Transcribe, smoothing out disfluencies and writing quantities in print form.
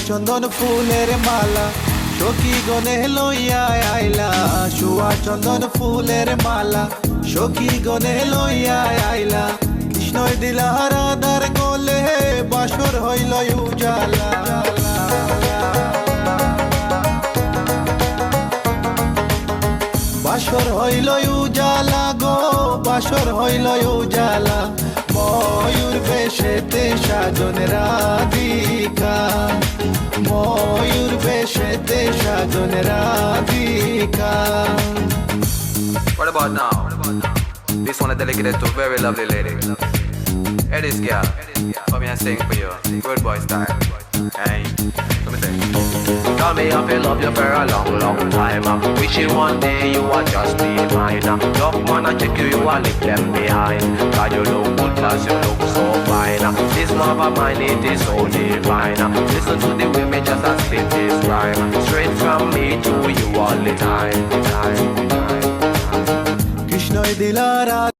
চন্দন ফুলের মালা সখী গনে লইয়া আইলা, শুয়া চন্দন ফুলের মালা সখী গনে লইয়া আইলা। কৃষ্ণই দিলা রাধার কোলে বাসর হইল উজালা। বাসর হইল উজালা গো, বাসর হইল উজালা। ময়ূর বেশেতে সাজন রাধিকা, ময়ূর বেশেতে সাজন Radhika. What about now? This one is dedicated to a very lovely lady. Hey, this girl, come here and sing for you. Good boy style. Hey, let me sing. Tell me if you love you for a long, long time. Wishing one day you would just be mine. Love man, I check you, you will leave them behind. God, you look good, plus you look so fine. This love of mine, it is so divine. Listen to the way me just a spit this rhyme. Straight from me to you all the time. কৃষ্ণই দিলা